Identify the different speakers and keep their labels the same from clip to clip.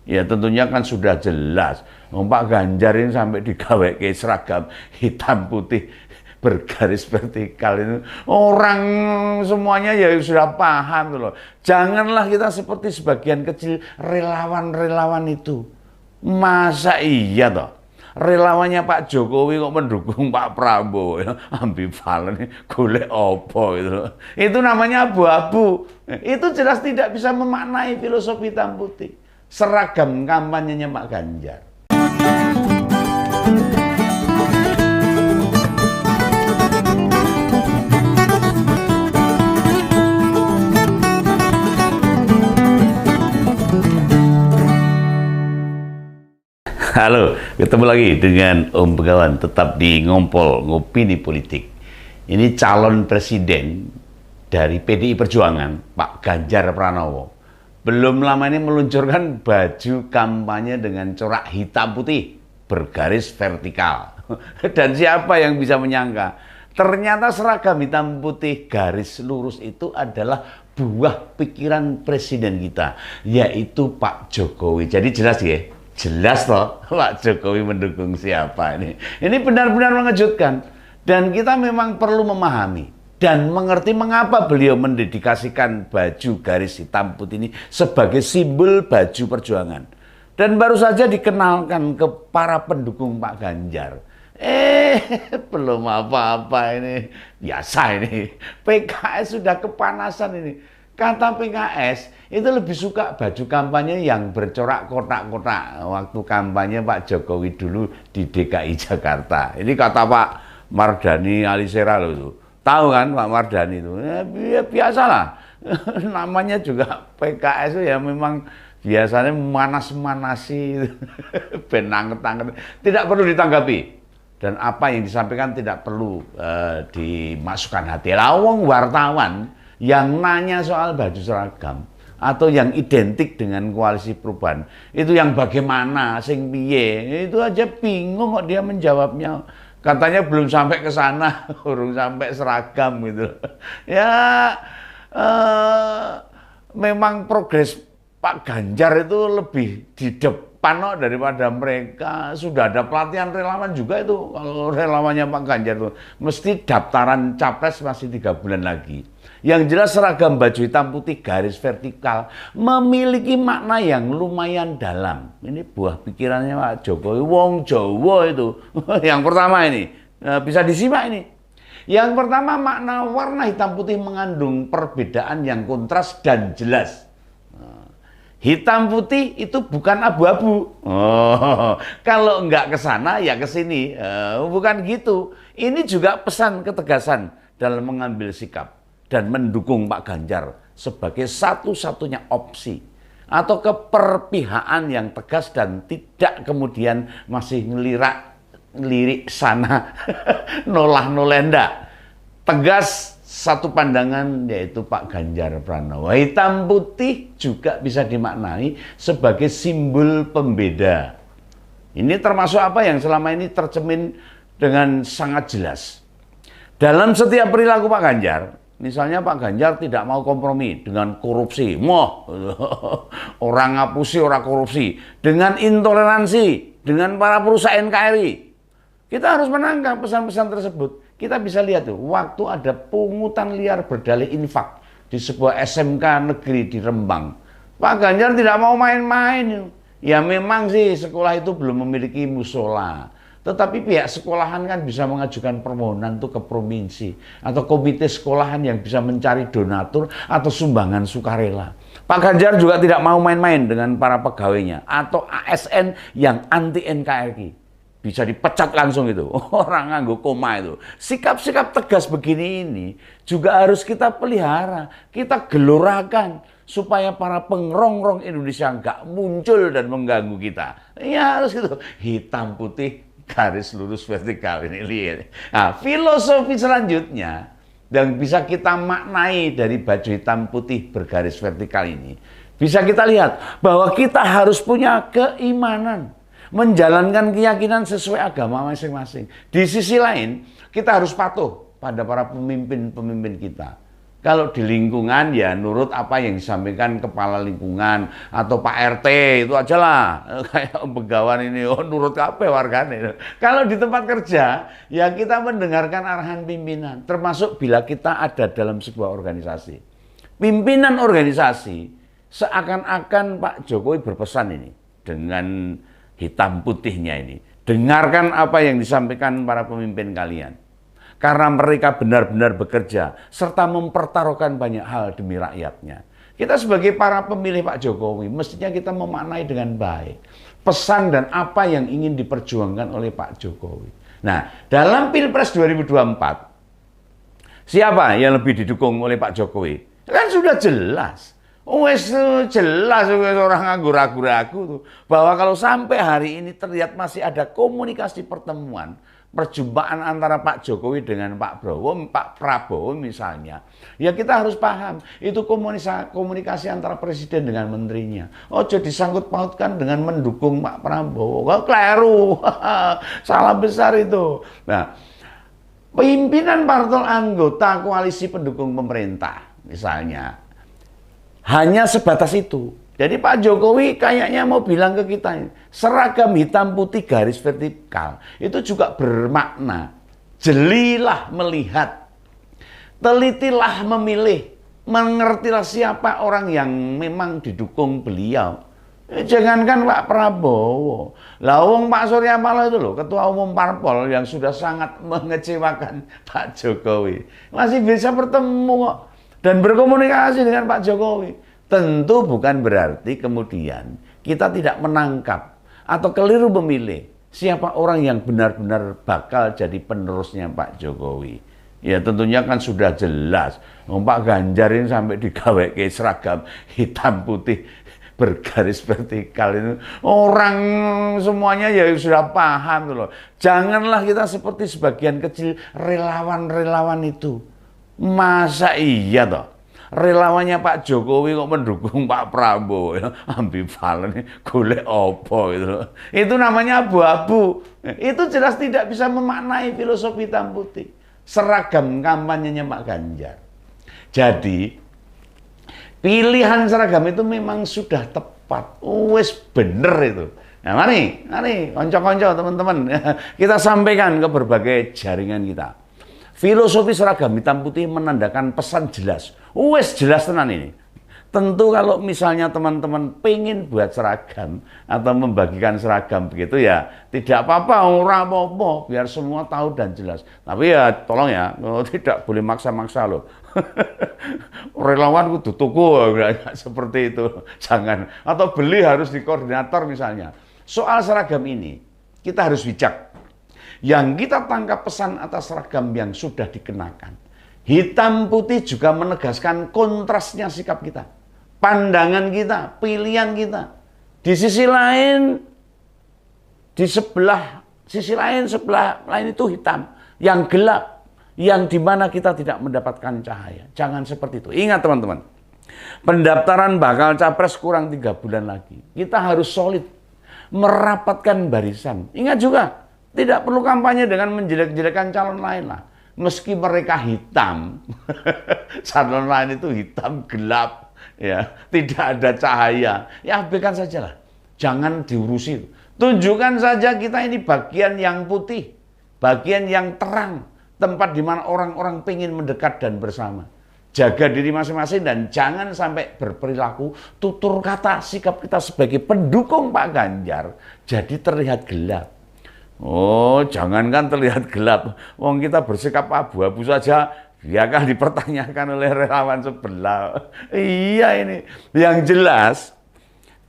Speaker 1: Ya tentunya kan sudah jelas. Pak Ganjar ini sampai digawe ke seragam hitam putih bergaris vertikal itu. Orang semuanya ya sudah paham tuh loh. Janganlah kita seperti sebagian kecil relawan-relawan itu. Masa iya toh? Relawannya Pak Jokowi kok mendukung Pak Prabowo ya, ambivalen golek opo itu. Itu namanya abu-abu. Itu jelas tidak bisa memaknai filosofi hitam putih. Seragam kampanyenya Pak Ganjar. Halo, ketemu lagi dengan Om Begawan, tetap di Ngompol Ngopini Politik. Ini calon presiden dari PDI Perjuangan, Pak Ganjar Pranowo. Belum lama ini meluncurkan baju kampanye dengan corak hitam putih bergaris vertikal. Dan siapa yang bisa menyangka? Ternyata seragam hitam putih garis lurus itu adalah buah pikiran presiden kita, yaitu Pak Jokowi. Jadi jelas ya? Jelas loh Pak Jokowi mendukung siapa ini. Ini benar-benar mengejutkan. Dan kita memang perlu memahami dan mengerti mengapa beliau mendedikasikan baju garis hitam putih ini sebagai simbol baju perjuangan. Dan baru saja dikenalkan ke para pendukung Pak Ganjar. Belum apa-apa ini. Biasa ini. PKS sudah kepanasan ini. Kata PKS itu lebih suka baju kampanye yang bercorak kotak-kotak waktu kampanye Pak Jokowi dulu di DKI Jakarta. Ini kata Pak Mardhani Alisera loh itu. Tahu kan Pak Mardhani itu? Ya, biasalah. Namanya juga PKS itu ya memang biasanya manas-manasi, benang-tangan. Tidak perlu ditanggapi. Dan apa yang disampaikan tidak perlu dimasukkan hati. Lawang wartawan yang nanya soal baju seragam atau yang identik dengan koalisi perubahan itu yang bagaimana sing piye itu aja bingung kok dia menjawabnya, katanya belum sampai ke sana belum sampai seragam gitu ya. Memang progres Pak Ganjar itu lebih di depan daripada mereka. Sudah ada pelatihan relawan juga itu. Kalau relawannya Pak Ganjar itu mesti daftaran capres masih 3 bulan lagi. Yang jelas seragam baju hitam putih garis vertikal memiliki makna yang lumayan dalam. Ini buah pikirannya Pak Jokowi, wong Jawa itu. Yang pertama ini, bisa disimak ini. Yang pertama, makna warna hitam putih mengandung perbedaan yang kontras dan jelas. Hitam putih itu bukan abu-abu. Kalau enggak ke sana ya ke sini. Bukan gitu. Ini juga pesan ketegasan dalam mengambil sikap dan mendukung Pak Ganjar sebagai satu-satunya opsi atau keperpihakan yang tegas dan tidak kemudian masih ngelirik sana nolah-nolenda. Tegas satu pandangan yaitu Pak Ganjar Pranowo. Hitam putih juga bisa dimaknai sebagai simbol pembeda. Ini termasuk apa yang selama ini tercemin dengan sangat jelas dalam setiap perilaku Pak Ganjar. Misalnya Pak Ganjar tidak mau kompromi dengan korupsi. Orang ngapusi, orang korupsi. Dengan intoleransi, dengan para perusahaan NKRI. Kita harus menangkap pesan-pesan tersebut. Kita bisa lihat tuh, waktu ada pungutan liar berdalih infak di sebuah SMK negeri di Rembang. Pak Ganjar tidak mau main-main. Ya memang sih sekolah itu belum memiliki musola. Tetapi pihak sekolahan kan bisa mengajukan permohonan tuh ke provinsi atau komite sekolahan yang bisa mencari donatur atau sumbangan sukarela. Pak Ganjar juga tidak mau main-main dengan para pegawainya atau ASN yang anti NKRI. Bisa dipecat langsung itu, orang nganggo koma itu. Sikap-sikap tegas begini ini juga harus kita pelihara, kita gelorakan supaya para pengerongrong Indonesia nggak muncul dan mengganggu kita. Ya harus gitu, hitam putih garis lurus vertikal ini lihat. Nah, filosofi selanjutnya yang bisa kita maknai dari baju hitam putih bergaris vertikal ini, bisa kita lihat bahwa kita harus punya keimanan, menjalankan keyakinan sesuai agama masing-masing. Di sisi lain, kita harus patuh pada para pemimpin-pemimpin kita. Kalau di lingkungan ya nurut apa yang disampaikan kepala lingkungan atau Pak RT itu aja lah. Kayak begawan ini, oh nurut kabeh wargane. Kalau di tempat kerja ya kita mendengarkan arahan pimpinan, termasuk bila kita ada dalam sebuah organisasi. Pimpinan organisasi seakan-akan Pak Jokowi berpesan ini dengan hitam putihnya ini. Dengarkan apa yang disampaikan para pemimpin kalian. Karena mereka benar-benar bekerja, serta mempertaruhkan banyak hal demi rakyatnya. Kita sebagai para pemilih Pak Jokowi, mestinya kita memaknai dengan baik pesan dan apa yang ingin diperjuangkan oleh Pak Jokowi. Nah, dalam Pilpres 2024, siapa yang lebih didukung oleh Pak Jokowi? Kan sudah jelas. Wes jelas orang nganggur ragu-ragu tuh bahwa kalau sampai hari ini terlihat masih ada komunikasi pertemuan, perjumpaan antara Pak Jokowi dengan Pak Prabowo misalnya, ya kita harus paham itu komunikasi antara presiden dengan menterinya. Ojo disangkut pautkan dengan mendukung Pak Prabowo. Kok keliru, salah besar itu. Nah, pimpinan partai anggota koalisi pendukung pemerintah misalnya hanya sebatas itu. Jadi Pak Jokowi kayaknya mau bilang ke kita, seragam hitam putih garis vertikal itu juga bermakna jelilah melihat, telitilah memilih, mengertilah siapa orang yang memang didukung beliau. Jangankan Pak Prabowo, lawong Pak Surya Paloh itu loh, ketua umum parpol yang sudah sangat mengecewakan Pak Jokowi, masih bisa bertemu kok dan berkomunikasi dengan Pak Jokowi. Tentu bukan berarti kemudian kita tidak menangkap atau keliru memilih siapa orang yang benar-benar bakal jadi penerusnya Pak Jokowi. Ya tentunya kan sudah jelas. Pak Ganjar ini sampai digawe ke seragam hitam putih bergaris vertikal itu. Orang semuanya ya sudah paham loh. Janganlah kita seperti sebagian kecil relawan-relawan itu. Masa iya toh? Relawannya Pak Jokowi kok mendukung Pak Prabowo, ya, ambivalen, golek opo gitu. Itu namanya abu-abu. Itu jelas tidak bisa memaknai filosofi hitam putih. Seragam kampanyenya Pak Ganjar. Jadi pilihan seragam itu memang sudah tepat. Wes bener itu. Nah, mari, konco-konco teman-teman, kita sampaikan ke berbagai jaringan kita. Filosofi seragam hitam putih menandakan pesan jelas. Wes jelas tenan ini. Tentu kalau misalnya teman-teman pengen buat seragam atau membagikan seragam begitu ya tidak apa-apa, ora apa-apa, biar semua tahu dan jelas. Tapi ya tolong ya, tidak boleh maksa-maksa loh. Relawan kudu tuku seperti itu. Jangan. Atau beli harus di koordinator misalnya. Soal seragam ini kita harus bijak. Yang kita tangkap pesan atas seragam yang sudah dikenakan. Hitam putih juga menegaskan kontrasnya sikap kita. Pandangan kita, pilihan kita. Di sisi lain, sebelah lain itu hitam. Yang gelap, yang dimana kita tidak mendapatkan cahaya. Jangan seperti itu. Ingat teman-teman, pendaftaran bakal capres kurang 3 bulan lagi. Kita harus solid, merapatkan barisan. Ingat juga, tidak perlu kampanye dengan menjelek-jelekan calon lain lah. Meski mereka hitam, calon lain itu hitam gelap, ya tidak ada cahaya. Ya abaikan saja lah, jangan diurusi. Tunjukkan saja kita ini bagian yang putih, bagian yang terang, tempat di mana orang-orang pengen mendekat dan bersama. Jaga diri masing-masing dan jangan sampai berperilaku tutur kata sikap kita sebagai pendukung Pak Ganjar jadi terlihat gelap. Oh, jangankan terlihat gelap. Wong kita bersikap abu-abu saja, dia akan dipertanyakan oleh relawan sebelah. Iya ini. Yang jelas,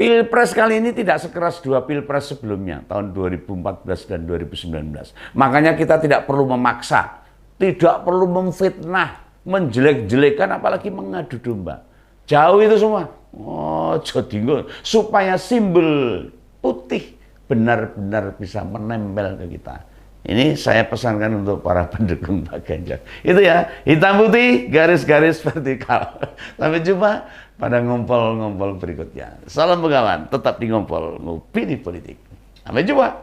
Speaker 1: Pilpres kali ini tidak sekeras 2 Pilpres sebelumnya, tahun 2014 dan 2019. Makanya kita tidak perlu memaksa, tidak perlu memfitnah, menjelek-jelekan, apalagi mengadu domba. Jauh itu semua. Oh, jadi supaya simbol putih benar-benar bisa menempel ke kita. Ini saya pesankan untuk para pendukung Pak Ganjar. Itu ya, hitam putih, garis-garis vertikal. Sampai jumpa pada ngompol-ngompol berikutnya. Salam Begawan, tetap di ngompol, ngopini politik. Sampai jumpa.